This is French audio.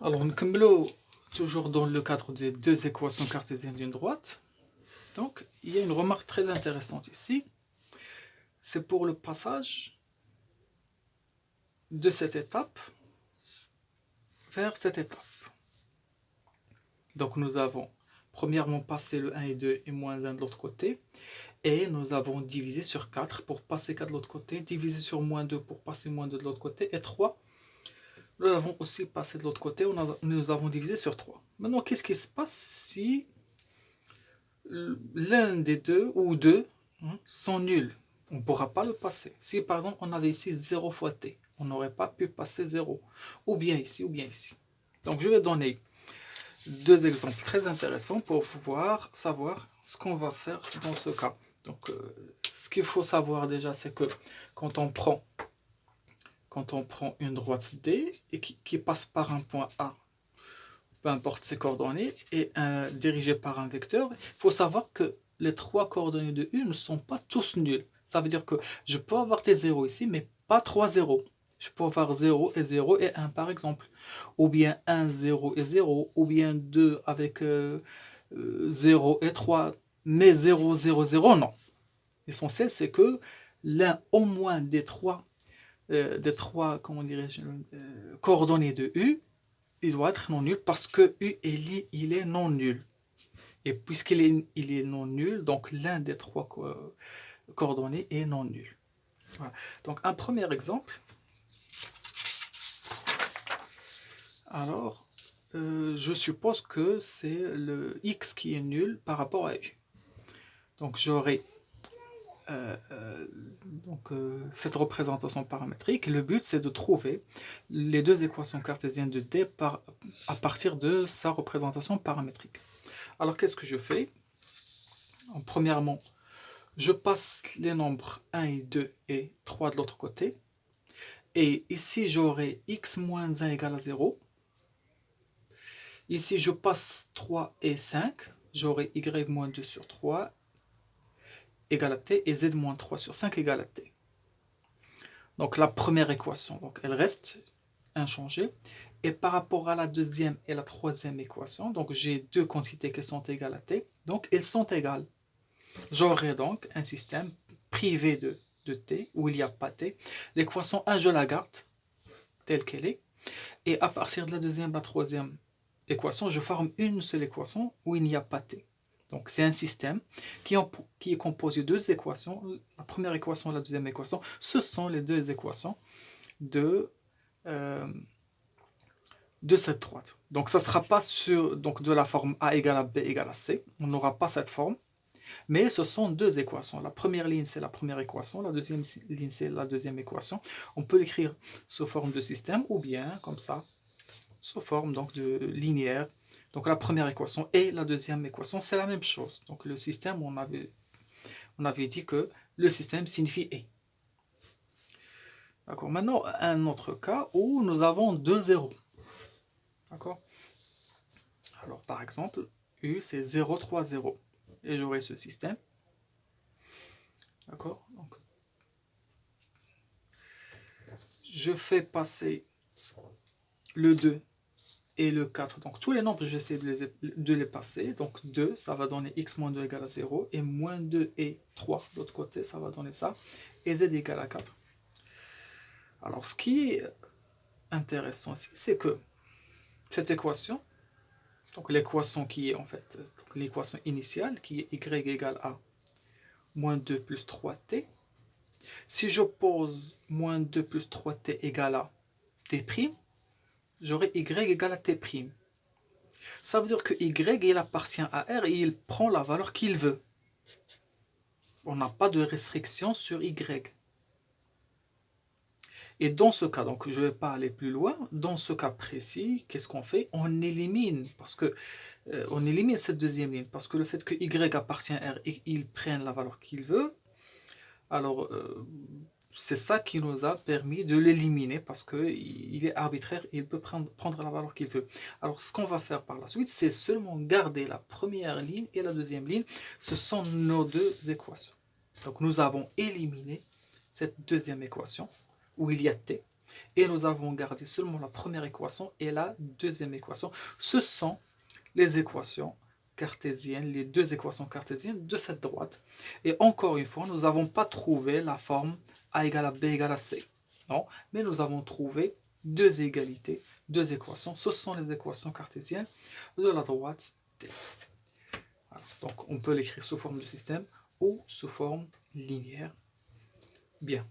Alors, nous toujours dans le cadre des deux équations cartésiennes d'une droite. Donc, il y a une remarque très intéressante ici. C'est pour le passage de cette étape vers cette étape. Donc, nous avons premièrement passé le 1 et 2 et moins 1 de l'autre côté. Et nous avons divisé sur 4 pour passer 4 de l'autre côté, divisé sur moins 2 pour passer moins 2 de l'autre côté, et 3, nous avons aussi passé de l'autre côté, nous avons divisé sur 3. Maintenant, qu'est-ce qui se passe si l'un des deux ou deux sont nuls? On ne pourra pas le passer. Si par exemple on avait ici 0 fois t, on n'aurait pas pu passer 0. Ou bien ici, ou bien ici. Donc je vais donner deux exemples très intéressants pour pouvoir savoir ce qu'on va faire dans ce cas. Donc ce qu'il faut savoir déjà, c'est que quand on prend une droite D et qui passe par un point A, peu importe ses coordonnées, et dirigée par un vecteur, il faut savoir que les trois coordonnées de U ne sont pas tous nuls. Ça veut dire que je peux avoir des zéros ici, mais pas 3 zéros. Je peux avoir 0 et 0 et 1 par exemple. Ou bien 1, 0 et 0. Ou bien 2 avec 0 et 3. Mais 0, 0, 0, non. L'essentiel, c'est que l'un au moins des trois comment dirais-je, coordonnées de U, il doit être non nul parce que U il est non nul. Et puisqu'il est non nul, donc l'un des trois coordonnées est non nul. Voilà. Donc un premier exemple. Alors, je suppose que c'est le x qui est nul par rapport à U. Donc j'aurai cette représentation paramétrique. Le but, c'est de trouver les deux équations cartésiennes de D à partir de sa représentation paramétrique. Alors, qu'est-ce que je fais? Premièrement, je passe les nombres 1 et 2 et 3 de l'autre côté. Et ici, j'aurai x moins 1 égale à 0. Ici, je passe 3 et 5. J'aurai y moins 2 sur 3 égale à t et z moins 3 sur 5 égale à t. Donc la première équation, donc elle reste inchangée. Et par rapport à la deuxième et la troisième équation, donc j'ai deux quantités qui sont égales à t, donc elles sont égales. J'aurai donc un système privé de t, où il n'y a pas t. L'équation 1, je la garde telle qu'elle est. Et à partir de la deuxième et la troisième équation, je forme une seule équation où il n'y a pas t. Donc c'est un système qui est composé de deux équations. La première équation et la deuxième équation, ce sont les deux équations de cette droite. Donc ça ne sera pas de la forme A égale à B égale à C. On n'aura pas cette forme. Mais ce sont deux équations. La première ligne, c'est la première équation. La deuxième ligne, c'est la deuxième équation. On peut l'écrire sous forme de système ou bien, comme ça, sous forme donc, de linéaire. Donc la première équation et la deuxième équation, c'est la même chose. Donc le système, on avait dit que le système signifie et. D'accord. Maintenant, un autre cas où nous avons deux zéros. D'accord. Alors par exemple, U c'est 0, 3, 0. Et j'aurai ce système. D'accord. Donc, je fais passer le 2 et le 4. Donc tous les nombres, j'essaie de les passer. Donc 2, ça va donner x moins 2 égale à 0. Et moins 2 et 3 de l'autre côté, ça va donner ça. Et z égale à 4. Alors ce qui est intéressant ici, c'est que cette équation, donc l'équation qui est en fait l'équation initiale, qui est y égale à moins 2 plus 3t, si j'oppose moins 2 plus 3t égale à t', j'aurai y égale à t'. Ça veut dire que y il appartient à R et il prend la valeur qu'il veut. On n'a pas de restriction sur y. Et dans ce cas, donc je ne vais pas aller plus loin, dans ce cas précis, qu'est-ce qu'on fait? On élimine, on élimine cette deuxième ligne, parce que le fait que y appartient à R et il prenne la valeur qu'il veut, alors c'est ça qui nous a permis de l'éliminer, parce qu'il est arbitraire et il peut prendre la valeur qu'il veut. Alors ce qu'on va faire par la suite, c'est seulement garder la première ligne et la deuxième ligne. Ce sont nos deux équations. Donc nous avons éliminé cette deuxième équation, où il y a t. Et nous avons gardé seulement la première équation et la deuxième équation. Ce sont les équations cartésiennes, les deux équations cartésiennes de cette droite. Et encore une fois, nous n'avons pas trouvé la forme A égale à B égale à C. Non, mais nous avons trouvé deux égalités, deux équations. Ce sont les équations cartésiennes de la droite D. Alors, donc, on peut l'écrire sous forme de système ou sous forme linéaire. Bien.